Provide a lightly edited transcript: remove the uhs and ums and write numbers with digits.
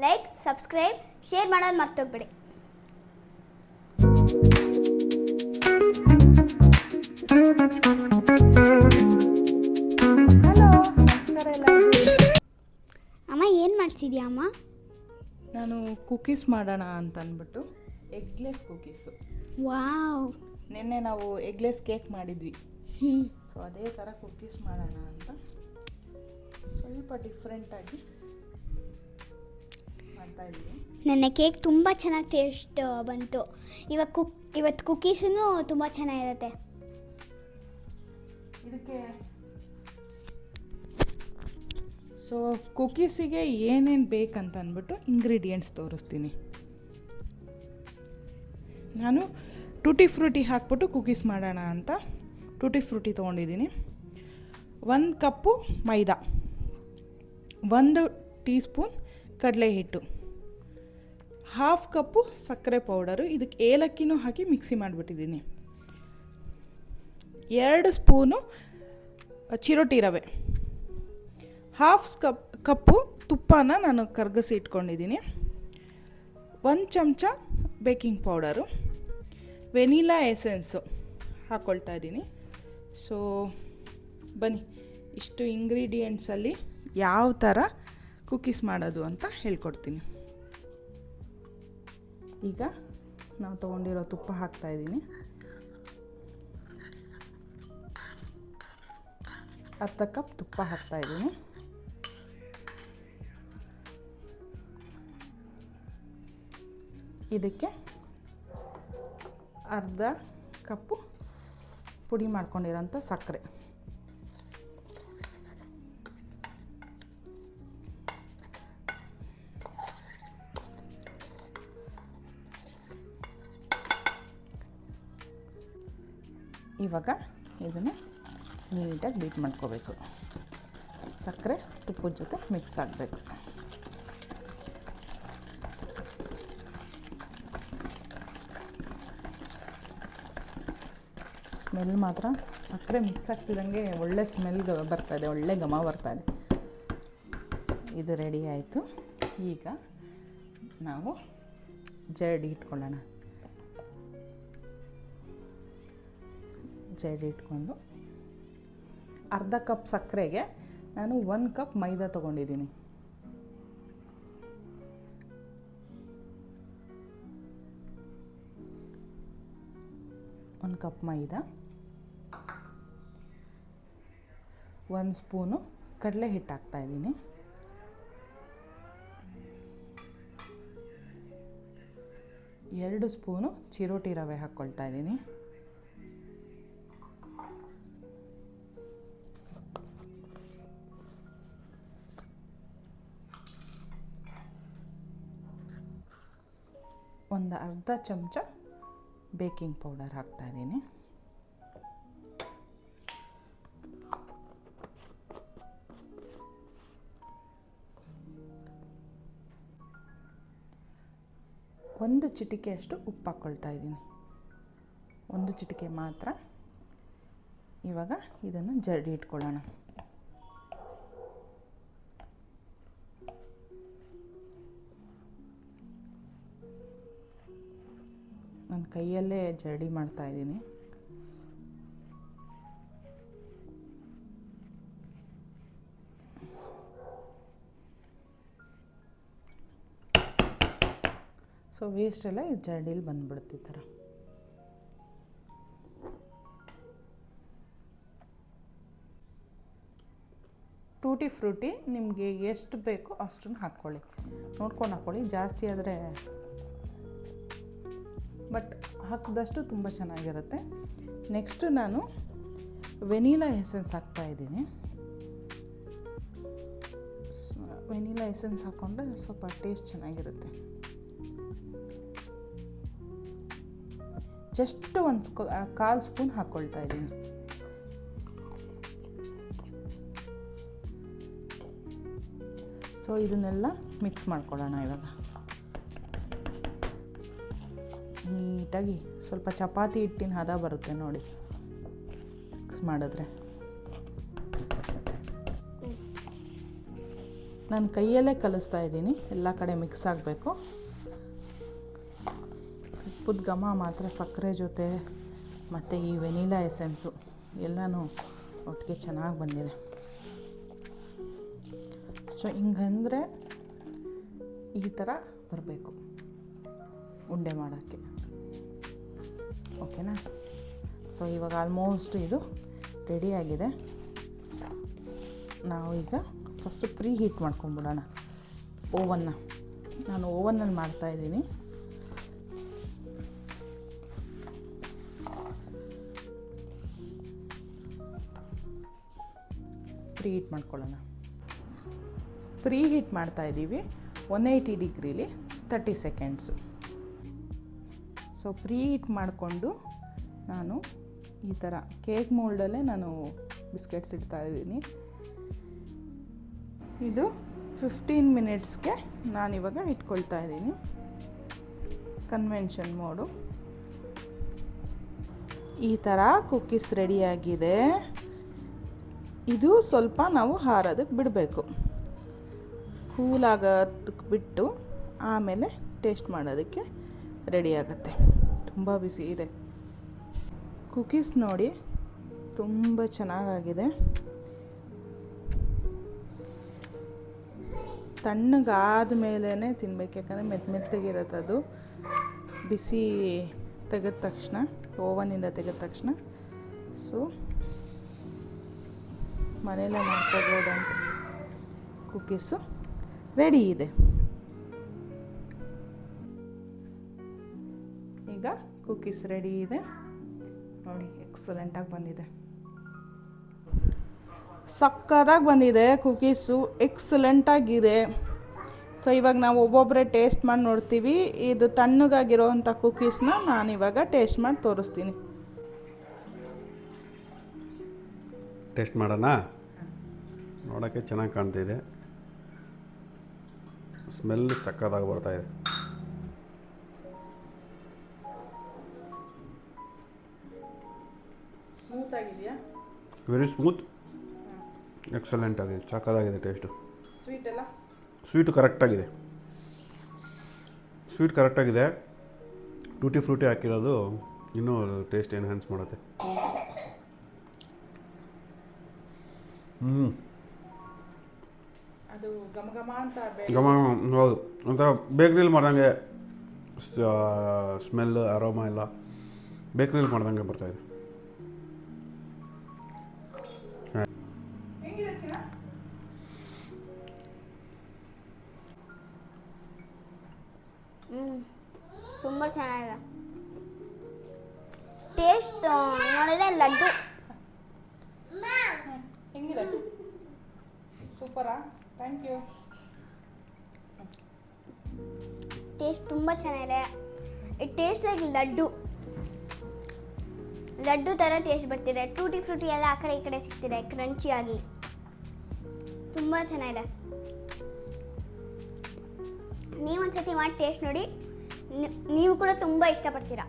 Like, subscribe, share ಮಾಡೋದು ಮರ್ತೋಗ್ಬೇಡಿ. Hello, ನಮಸ್ಕಾರ ಎಲ್ಲರಿಗೂ. ಅಮ್ಮ ಏನು ಮಾಡ್ತಿದ್ಯಾ ಅಮ್ಮ? ನಾನು ಕುಕೀಸ್ ಮಾಡೋಣ ಅಂತ ಅಂದ್ಬಿಟ್ಟು ಎಗ್ಲೆಸ್ ಕುಕೀಸು. ವಾವ್. ನಿನ್ನೆ ನಾವು ಎಗ್ಲೆಸ್ ಕೇಕ್ ಮಾಡಿದ್ವಿ. ಸೊ ಅದೇ ಥರ ಕುಕೀಸ್ ಮಾಡೋಣ ಅಂತ ಸ್ವಲ್ಪ ಡಿಫ್ರೆಂಟಾಗಿ ಮಾಡ್ತಾಯಿದ್ವಿ. ನನ್ನ ಕೇಕ್ ತುಂಬ ಚೆನ್ನಾಗಿ ಟೇಸ್ಟ್ ಬಂತು. ಇವತ್ತು ಕುಕೀಸೂ ತುಂಬ ಚೆನ್ನಾಗಿರುತ್ತೆ. ಇದಕ್ಕೆ ಸೊ ಕುಕೀಸಿಗೆ ಏನೇನು ಬೇಕಂತ ಅಂದ್ಬಿಟ್ಟು ಇಂಗ್ರೀಡಿಯೆಂಟ್ಸ್ ತೋರಿಸ್ತೀನಿ. ನಾನು ಟೂಟಿ ಫ್ರೂಟಿ ಹಾಕ್ಬಿಟ್ಟು ಕುಕೀಸ್ ಮಾಡೋಣ ಅಂತ ಟೂಟಿ ಫ್ರೂಟಿ ತೊಗೊಂಡಿದ್ದೀನಿ. 1 ಕಪ್ಪು ಮೈದಾ, 1 ಟೀ ಸ್ಪೂನ್ ಕಡಲೆ ಹಿಟ್ಟು, 1/2 ಕಪ್ಪು ಸಕ್ಕರೆ ಪೌಡರು, ಇದಕ್ಕೆ ಏಲಕ್ಕಿನೂ ಹಾಕಿ ಮಿಕ್ಸಿ ಮಾಡಿಬಿಟ್ಟಿದ್ದೀನಿ, 2 ಸ್ಪೂನು ಚಿರೋಟಿ ರವೆ, 1/2 ಕಪ್ಪು ತುಪ್ಪನ ನಾನು ಕರಗಿಸಿ ಇಟ್ಕೊಂಡಿದ್ದೀನಿ, 1 ಚಮಚ ಬೇಕಿಂಗ್ ಪೌಡರು, ವೆನಿಲಾ ಎಸೆನ್ಸು ಹಾಕ್ಕೊಳ್ತಾ ಇದ್ದೀನಿ. ಸೊ ಬನ್ನಿ, ಇಷ್ಟು ಇಂಗ್ರೀಡಿಯೆಂಟ್ಸಲ್ಲಿ ಯಾವ ಥರ ಕುಕೀಸ್ ಮಾಡೋದು ಅಂತ ಹೇಳ್ಕೊಡ್ತೀನಿ. ಈಗ ನಾವು ತೊಗೊಂಡಿರೋ ತುಪ್ಪ ಹಾಕ್ತಾಯಿದ್ದೀನಿ. 1/2 ಕಪ್ ತುಪ್ಪ ಹಾಕ್ತಾಯಿದ್ದೀನಿ. ಇದಕ್ಕೆ 1/2 ಕಪ್ಪು ಪುಡಿ ಮಾಡ್ಕೊಂಡಿರೋಂಥ ಸಕ್ಕರೆ, ಇವಾಗ ಇದನ್ನು ನೀಟಾಗಿ ಬೀಟ್ ಮಾಡ್ಕೋಬೇಕು. ಸಕ್ಕರೆ ತುಪ್ಪದ ಜೊತೆ ಮಿಕ್ಸ್ ಆಗಬೇಕು. ಸ್ಮೆಲ್ ಮಾತ್ರ ಸಕ್ಕರೆ ಮಿಕ್ಸ್ ಆಗ್ತಿದ್ದಂಗೆ ಒಳ್ಳೆ ಸ್ಮೆಲ್ ಬರ್ತಾಯಿದೆ, ಒಳ್ಳೆ ಘಮ ಬರ್ತಾಯಿದೆ. ಇದು ರೆಡಿ ಆಯಿತು. ಈಗ ನಾವು ಜರಡಿ ಇಟ್ಕೊಳ್ಳೋಣ. ಜರಡಿ ಇಟ್ಕೊಂಡು 1/2 ಕಪ್ ಸಕ್ಕರೆಗೆ ನಾನು 1 ಕಪ್ ಮೈದಾ ತೊಗೊಂಡಿದ್ದೀನಿ. ಒಂದು ಕಪ್ ಮೈದಾ, 1 ಸ್ಪೂನು ಕಡಲೆ ಹಿಟ್ಟು ಹಾಕ್ತಾಯಿದ್ದೀನಿ, 2 ಸ್ಪೂನು ಚಿರೋಟಿ ರವೆ ಹಾಕ್ಕೊಳ್ತಾ ಇದ್ದೀನಿ, 1/2 ಚಮಚ ಬೇಕಿಂಗ್ ಪೌಡರ್ ಹಾಕ್ತಾಯಿದ್ದೀನಿ, ಒಂದು ಚಿಟಿಕೆಯಷ್ಟು ಉಪ್ಪು ಹಾಕ್ಕೊಳ್ತಾ ಇದ್ದೀನಿ, 1 ಚಿಟಿಕೆ ಮಾತ್ರ. ಇವಾಗ ಇದನ್ನು ಜರಡಿ ಇಟ್ಕೊಳ್ಳೋಣ. ನಾನು ಕೈಯಲ್ಲೇ ಜರಡಿ ಮಾಡ್ತಾಯಿದ್ದೀನಿ. ಸೊ ವೇಸ್ಟ್ ಎಲ್ಲ ಈ ಜರಡೀಲಿ ಬಂದ್ಬಿಡುತ್ತೆ ಈ ಥರ. ಟೂಟಿ ಫ್ರೂಟಿ ನಿಮಗೆ ಎಷ್ಟು ಬೇಕೋ ಅಷ್ಟನ್ನು ಹಾಕ್ಕೊಳ್ಳಿ, ನೋಡ್ಕೊಂಡು ಹಾಕ್ಕೊಳ್ಳಿ. ಜಾಸ್ತಿ ಆದರೆ ಬಟ್ ಹಾಕಿದಷ್ಟು ತುಂಬ ಚೆನ್ನಾಗಿರುತ್ತೆ. ನೆಕ್ಸ್ಟು ನಾನು ವೆನಿಲಾ ಎಸೆನ್ಸ್ ಹಾಕ್ತಾಯಿದ್ದೀನಿ. ವೆನಿಲಾ ಎಸೆನ್ಸ್ ಹಾಕ್ಕೊಂಡ್ರೆ ಸ್ವಲ್ಪ ಟೇಸ್ಟ್ ಚೆನ್ನಾಗಿರುತ್ತೆ. ಜಸ್ಟ್ 1/4 ಸ್ಪೂನ್ ಹಾಕ್ಕೊಳ್ತಾ ಇದ್ದೀನಿ. ಸೊ ಇದನ್ನೆಲ್ಲ ಮಿಕ್ಸ್ ಮಾಡ್ಕೊಳ್ಳೋಣ. ಇವಾಗ ನೀಟಾಗಿ ಸ್ವಲ್ಪ ಚಪಾತಿ ಹಿಟ್ಟಿನ ಹದ ಬರುತ್ತೆ ನೋಡಿ ಮಿಕ್ಸ್ ಮಾಡಿದ್ರೆ. ನಾನು ಕೈಯಲ್ಲೇ ಕಲಿಸ್ತಾ ಇದ್ದೀನಿ, ಎಲ್ಲ ಕಡೆ ಮಿಕ್ಸ್ ಆಗಬೇಕು. ಉಪ್ಪದ ಘಮ ಮಾತ್ರ ಸಕ್ಕರೆ ಜೊತೆ ಮತ್ತು ಈ ವೆನಿಲಾ ಎಸೆನ್ಸು ಎಲ್ಲನೂ ಒಟ್ಟಿಗೆ ಚೆನ್ನಾಗಿ ಬಂದಿದೆ. ಸೊ ಹಿಂಗಂದರೆ ಈ ಥರ ಬರಬೇಕು ಉಂಡೆ ಮಾಡೋಕ್ಕೆ. ಓಕೆನಾ? ಸೊ ಇವಾಗ ಆಲ್ಮೋಸ್ಟ್ ಇದು ರೆಡಿಯಾಗಿದೆ. ನಾವು ಈಗ ಫಸ್ಟು ಪ್ರೀ ಹೀಟ್ ಮಾಡ್ಕೊಂಬಿಡೋಣ ಓವನ್ನ. ನಾನು ಓವನ್ನಲ್ಲಿ ಮಾಡ್ತಾಯಿದ್ದೀನಿ. ಪ್ರೀ ಹೀಟ್ ಮಾಡ್ಕೊಳ್ಳೋಣ. ಪ್ರೀ ಹೀಟ್ ಮಾಡ್ತಾಯಿದ್ದೀವಿ 180 ಡಿಗ್ರೀಲಿ 30 ಸೆಕೆಂಡ್ಸು. ಸೊ ಪ್ರೀ ಹೀಟ್ ಮಾಡಿಕೊಂಡು ನಾನು ಈ ಥರ ಕೇಕ್ ಮೋಲ್ಡಲ್ಲೇ ನಾನು ಬಿಸ್ಕೆಟ್ಸ್ ಇಡ್ತಾಯಿದ್ದೀನಿ. ಇದು 15 ಮಿನಿಟ್ಸ್ಗೆ ನಾನಿವಾಗ ಇಟ್ಕೊಳ್ತಾ ಇದ್ದೀನಿ. Convention mode. ಈ ಥರ ಕುಕ್ಕೀಸ್ ರೆಡಿಯಾಗಿದೆ. ಇದು ಸ್ವಲ್ಪ ನಾವು ಹಾರೋದಕ್ಕೆ ಬಿಡಬೇಕು. ಕೂಲಾಗೋದಕ್ಕೆ ಬಿಟ್ಟು ಆಮೇಲೆ ಟೇಸ್ಟ್ ಮಾಡೋದಕ್ಕೆ ರೆಡಿ ಆಗುತ್ತೆ. ತುಂಬ ಬಿಸಿ ಇದೆ. ಕುಕ್ಕೀಸ್ ನೋಡಿ ತುಂಬ ಚೆನ್ನಾಗಾಗಿದೆ. ತಣ್ಣಗಾದ ಮೇಲೇ ತಿನ್ಬೇಕು, ಯಾಕಂದರೆ ಮೆತ್ತಗಿರುತ್ತೆ ಅದು. ಬಿಸಿ ತೆಗೆದ ತಕ್ಷಣ, ಓವನಿಂದ ತೆಗೆದ ತಕ್ಷಣ. ಸೊ ಮನೆಯಲ್ಲೇ ಮಾಡ್ಕೋಬೋದಂತ ಕುಕ್ಕೀಸು ರೆಡಿ ಇದೆ. ಈಗ ಕುಕ್ಕೀಸ್ ರೆಡಿ ಇದೆ ನೋಡಿ, ಎಕ್ಸಲೆಂಟಾಗಿ ಬಂದಿದೆ. ಸಕ್ಕತ್ತಾಗಿ ಬಂದಿದೆ ಕುಕ್ಕೀಸು, ಎಕ್ಸಲೆಂಟಾಗಿದೆ. ಸೊ ಇವಾಗ ನಾವು ಒಬ್ಬೊಬ್ಬರೇ ಟೇಸ್ಟ್ ಮಾಡಿ ನೋಡ್ತೀವಿ. ಇದು ತಣ್ಣಗಾಗಿರೋವಂಥ ಕುಕ್ಕೀಸ್ನ ನಾನಿವಾಗ ಟೇಸ್ಟ್ ಮಾಡಿ ತೋರಿಸ್ತೀನಿ. ಟೇಸ್ಟ್ ಮಾಡೋಣ. ನೋಡೋಕ್ಕೆ ಚೆನ್ನಾಗಿ ಕಾಣ್ತಿದೆ, ಸ್ಮೆಲ್ ಸಕ್ಕತ್ತಾಗಿ ಬರ್ತಾಯಿದೆ. ಸ್ಮೂತ್ ಆಗಿದೆಯಾ? ವೆರಿ ಸ್ಮೂತ್, ಎಕ್ಸಲೆಂಟ್ ಆಗಿದೆ, ಸಕ್ಕತ್ತಾಗಿದೆ ಟೇಸ್ಟು. ಸ್ವೀಟ್ ಎಲ್ಲ? ಸ್ವೀಟು ಕರೆಕ್ಟಾಗಿದೆ, ಸ್ವೀಟ್ ಕರೆಕ್ಟಾಗಿದೆ. ಟೂಟಿ ಫ್ರೂಟಿ ಹಾಕಿರೋದು ಇನ್ನೂ ಟೇಸ್ಟ್ ಎನ್ಹ್ಯಾನ್ಸ್ ಮಾಡುತ್ತೆ. ಅದು ಘಮ ಘಮ ಅಂತ ಘಮ, ಹೌದು, ಒಂಥರ ಬೇಕ್ರಿಲಿ ಮಾಡ್ದಂಗೆ ಸ್ಮೆಲ್, ಅರೋಮ ಎಲ್ಲ ಬೇಕ್ರಿಲಿ ಮಾಡ್ದಂಗೆ ಬರ್ತಾಯಿದೆ. ತುಂಬ ಚೆನ್ನಾಗಿದೆ. ಟೇಸ್ಟ್ ನೋಡಿದ್ರೆ ಲಡ್ಡು ಹೆಂಗಿದೆ? ಸೂಪರಾ? Thank you. ಟೇಸ್ಟ್ ತುಂಬ ಚೆನ್ನಾಗಿದೆ. ಇಟ್ ಟೇಸ್ಟ್ ಲೈಕ್ ಲಡ್ಡು ಥರ ಟೇಸ್ಟ್ ಬರ್ತಿದೆ. ಟೂಟಿ ಫ್ರೂಟಿ ಎಲ್ಲ ಆ ಕಡೆ ಈ ಕಡೆ ಸಿಗ್ತಿದೆ, ಕ್ರಂಚಿಯಾಗಿ ತುಂಬ ಚೆನ್ನಾಗಿದೆ. ನೀವೊಂದ್ಸತಿ ಮಾಡಿ ಟೇಸ್ಟ್ ನೋಡಿ, ನೀವು ಕೂಡ ತುಂಬ ಇಷ್ಟಪಡ್ತೀರಾ.